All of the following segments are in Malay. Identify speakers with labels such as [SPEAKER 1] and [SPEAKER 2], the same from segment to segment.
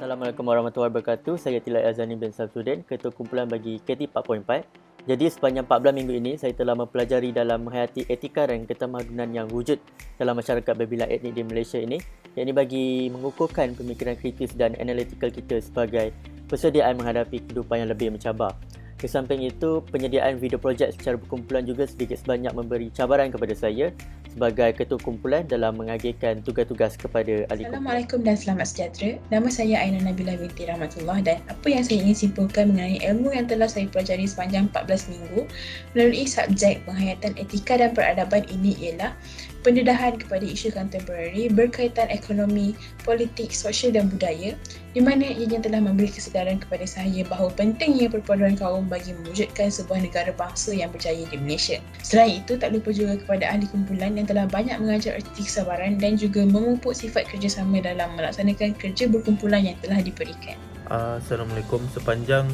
[SPEAKER 1] Assalamualaikum warahmatullahi wabarakatuh. Saya Tilai Azani bin Samsudin, Ketua Kumpulan bagi KT 4.4. Jadi sepanjang 14 minggu ini, saya telah mempelajari dalam menghayati etika dan ketamadunan yang wujud dalam masyarakat berbilang etnik di Malaysia ini, yakni bagi mengukuhkan pemikiran kritis dan analytical kita sebagai persediaan menghadapi kehidupan yang lebih mencabar. Di samping itu, penyediaan video projek secara berkumpulan juga sedikit sebanyak memberi cabaran kepada saya sebagai ketua kumpulan dalam mengagihkan tugas-tugas kepada ahli kumpulan.
[SPEAKER 2] Assalamualaikum dan selamat sejahtera. Nama saya Aina Nabila binti Rahmatullah dan apa yang saya ingin simpulkan mengenai ilmu yang telah saya pelajari sepanjang 14 minggu melalui subjek penghayatan etika dan peradaban ini ialah pendedahan kepada isu kontemporari berkaitan ekonomi, politik, sosial dan budaya, di mana ianya telah memberi kesedaran kepada saya bahawa pentingnya perpaduan kaum bagi mewujudkan sebuah negara bangsa yang berjaya di Malaysia. Selain itu, tak lupa juga kepada ahli kumpulan yang telah banyak mengajar erti kesabaran dan juga memupuk sifat kerjasama dalam melaksanakan kerja berkumpulan yang telah diberikan.
[SPEAKER 3] Assalamualaikum. Sepanjang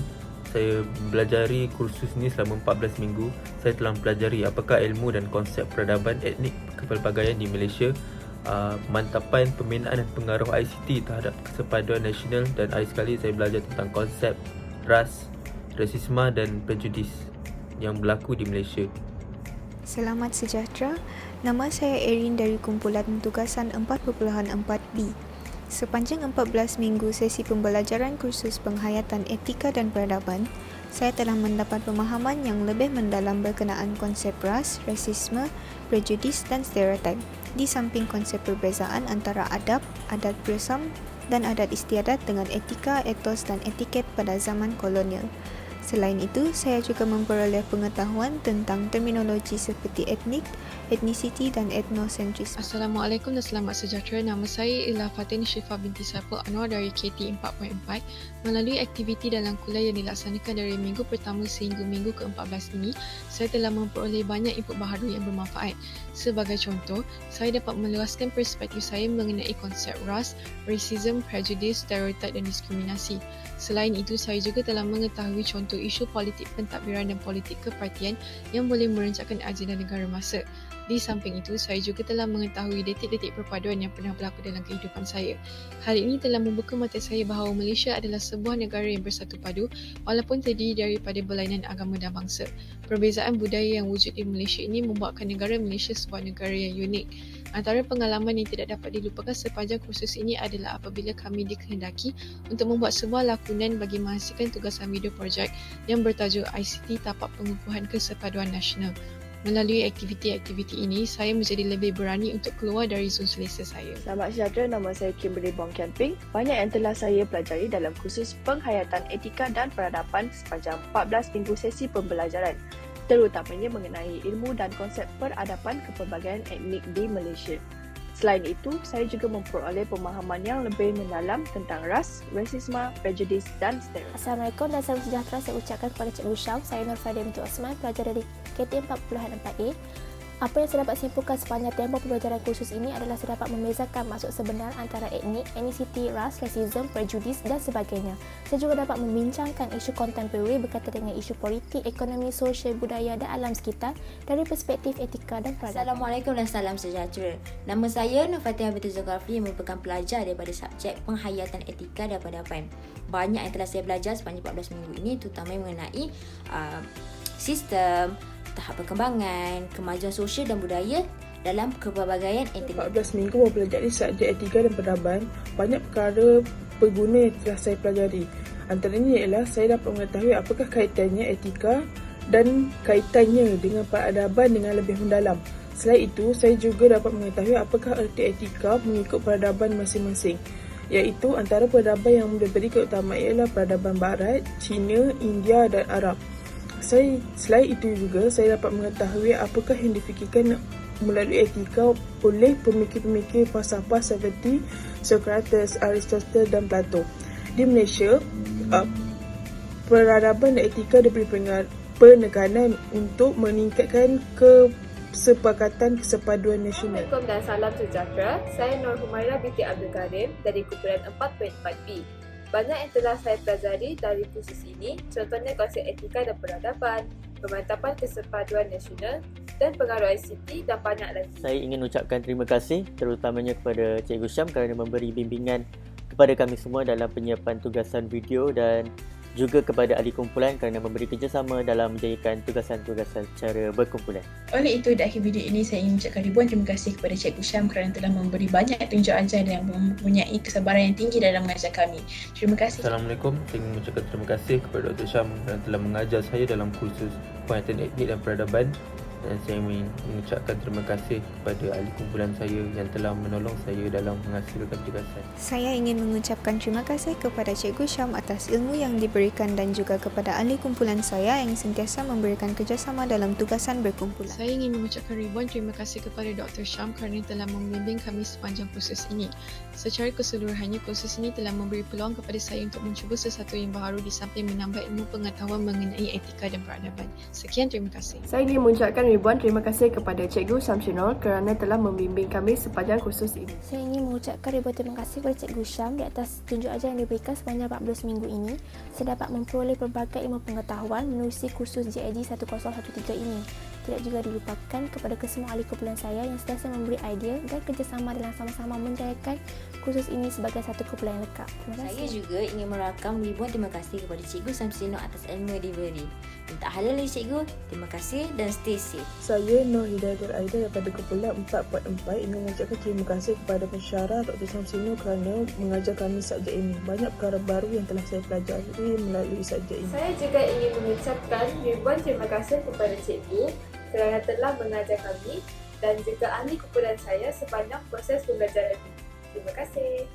[SPEAKER 3] saya belajari kursus ini selama 14 minggu, saya telah mempelajari apakah ilmu dan konsep peradaban etnik kepelbagaian di Malaysia, pemantapan, pembinaan dan pengaruh ICT terhadap kesepaduan nasional, dan akhir sekali saya belajar tentang konsep ras, rasisme dan prejudis yang berlaku di Malaysia.
[SPEAKER 4] Selamat sejahtera. Nama saya Erin dari kumpulan tugasan 4.4B. Sepanjang 14 minggu sesi pembelajaran kursus penghayatan etika dan peradaban, saya telah mendapat pemahaman yang lebih mendalam berkenaan konsep ras, rasisme, prejudis dan stereotip, di samping konsep perbezaan antara adab, adat bersam dan adat istiadat dengan etika, etos dan etiket pada zaman kolonial. Selain itu, saya juga memperoleh pengetahuan tentang terminologi seperti etnik, etnisiti dan etnosentrisme.
[SPEAKER 5] Assalamualaikum dan selamat sejahtera. Nama saya ialah Fatin Syifa binti Saiful Anwar dari KT 4.4. Melalui aktiviti dalam kuliah yang dilaksanakan dari minggu pertama sehingga minggu ke-14 ini, saya telah memperoleh banyak input baharu yang bermanfaat. Sebagai contoh, saya dapat meluaskan perspektif saya mengenai konsep ras, racism, prejudice, stereotip dan diskriminasi. Selain itu, saya juga telah mengetahui contoh isu politik pentadbiran dan politik kepartian yang boleh merencanakan agenda negara masa. Di samping itu, saya juga telah mengetahui detik-detik perpaduan yang pernah berlaku dalam kehidupan saya. Hal ini telah membuka mata saya bahawa Malaysia adalah sebuah negara yang bersatu padu walaupun terdiri daripada berlainan agama dan bangsa. Perbezaan budaya yang wujud di Malaysia ini membuatkan negara Malaysia sebuah negara yang unik. Antara pengalaman yang tidak dapat dilupakan sepanjang kursus ini adalah apabila kami dikehendaki untuk membuat sebuah lakonan bagi menghasilkan tugasan video projek yang bertajuk ICT Tapak Pengukuhan Kesepaduan Nasional. Melalui aktiviti-aktiviti ini, saya menjadi lebih berani untuk keluar dari zon selesa saya.
[SPEAKER 6] Selamat sejahtera, nama saya Kimberly Bong Kianping. Banyak yang telah saya pelajari dalam kursus penghayatan etika dan peradaban sepanjang 14 minggu sesi pembelajaran, terutamanya mengenai ilmu dan konsep peradaban kepelbagaian etnik di Malaysia. Selain itu, saya juga memperoleh pemahaman yang lebih mendalam tentang ras, rasisme, prejudis dan stereotip.
[SPEAKER 7] Assalamualaikum dan salam sejahtera saya ucapkan kepada Cikgu Syam. Saya Nur Fadia binti Osman, pelajar dari KT 4.4A. Apa yang saya dapat simpulkan sepanjang tempoh pembelajaran kursus ini adalah saya dapat membezakan maksud sebenar antara etnik, etnisiti, ras, rasisme, prejudis dan sebagainya. Saya juga dapat membincangkan isu kontemporari berkaitan dengan isu politik, ekonomi, sosial, budaya dan alam sekitar dari perspektif etika dan peradaban.
[SPEAKER 8] Assalamualaikum dan salam sejahtera. Nama saya Nur Fatihah binti Zulkafli yang merupakan pelajar daripada subjek penghayatan etika dan peradaban. Banyak yang telah saya belajar sepanjang 14 minggu ini, terutama mengenai sistem, tahap perkembangan, kemajuan sosial dan budaya dalam kepelbagaian etnik.
[SPEAKER 9] 14 minggu mempelajari subjek etika dan peradaban, banyak perkara berguna yang telah saya pelajari. Antaranya ialah saya dapat mengetahui apakah kaitannya etika dan kaitannya dengan peradaban dengan lebih mendalam. Selain itu, saya juga dapat mengetahui apakah erti etika mengikut peradaban masing-masing, iaitu antara peradaban yang diberi keutamaan ialah peradaban Barat, Cina, India dan Arab. Selain itu juga, saya dapat mengetahui apakah yang difikirkan melalui etika oleh pemikir-pemikir falsafah seperti Socrates, Aristotle dan Plato. Di Malaysia, peradaban dan etika diberi penekanan untuk meningkatkan kesepakatan kesepaduan nasional.
[SPEAKER 10] Assalamualaikum dan salam sejahtera. Saya Nur Humaira binti Abdul Karim dari kumpulan 4.4B. Banyak yang telah saya pelajari dari kursus ini, contohnya konsep etika dan peradaban, pemantapan kesepaduan nasional dan pengaruh ICT dan banyak lagi.
[SPEAKER 1] Saya ingin ucapkan terima kasih terutamanya kepada Cikgu Syam kerana memberi bimbingan kepada kami semua dalam penyiapan tugasan video dan juga kepada ahli kumpulan kerana memberi kerjasama dalam menjayakan tugasan-tugasan secara berkumpulan.
[SPEAKER 2] Oleh itu, di akhir video ini saya ingin mengucapkan ribuan terima kasih kepada Cikgu Syam kerana telah memberi banyak tunjuk ajar dan mempunyai kesabaran yang tinggi dalam mengajar kami. Terima kasih.
[SPEAKER 3] Assalamualaikum. Saya ingin mengucapkan terima kasih kepada Dr. Syam kerana telah mengajar saya dalam kursus penghayatan etnik dan peradaban. Dan saya ingin mengucapkan terima kasih kepada ahli kumpulan saya yang telah menolong saya dalam menghasilkan tugasan.
[SPEAKER 4] Saya ingin mengucapkan terima kasih kepada Cikgu Syam atas ilmu yang diberikan dan juga kepada ahli kumpulan saya yang sentiasa memberikan kerjasama dalam tugasan berkumpulan.
[SPEAKER 5] Saya ingin mengucapkan ribuan terima kasih kepada Dr. Syam kerana telah membimbing kami sepanjang kursus ini. Secara keseluruhannya, kursus ini telah memberi peluang kepada saya untuk mencuba sesuatu yang baharu di samping menambah ilmu pengetahuan mengenai etika dan peradaban. Sekian, terima kasih.
[SPEAKER 6] Saya ingin mengucapkan ribuan terima kasih kepada Cikgu Syamsunol kerana telah membimbing kami sepanjang kursus ini.
[SPEAKER 7] Saya ingin mengucapkan ribuan terima kasih kepada Cikgu Syam di atas tunjuk ajar yang diberikan sepanjang 14 minggu ini. Saya dapat memperoleh pelbagai ilmu pengetahuan menerusi kursus JID 1013 ini. Tidak juga dilupakan kepada kesemua ahli kumpulan saya yang sentiasa memberi idea dan kerjasama dalam sama-sama menjayakan kursus ini sebagai satu kumpulan yang lekap. Terima kasih.
[SPEAKER 8] Saya juga ingin merakam ribuan terima kasih kepada Cikgu Syamsunol atas ilmu yang diberi. Minta halal lagi Cikgu. Terima kasih dan stay safe.
[SPEAKER 9] Saya Nur Hidayatul Aida daripada kumpulan 4.4 ingin mengucapkan terima kasih kepada pensyarah Dr. Syamsunol kerana mengajar kami subjek ini. Banyak perkara baru yang telah saya pelajari melalui subjek ini.
[SPEAKER 10] Saya juga ingin mengucapkan ribuan terima kasih kepada Cikgu kerana telah mengajar kami dan juga ahli kumpulan saya sepanjang proses pembelajaran ini. Terima kasih.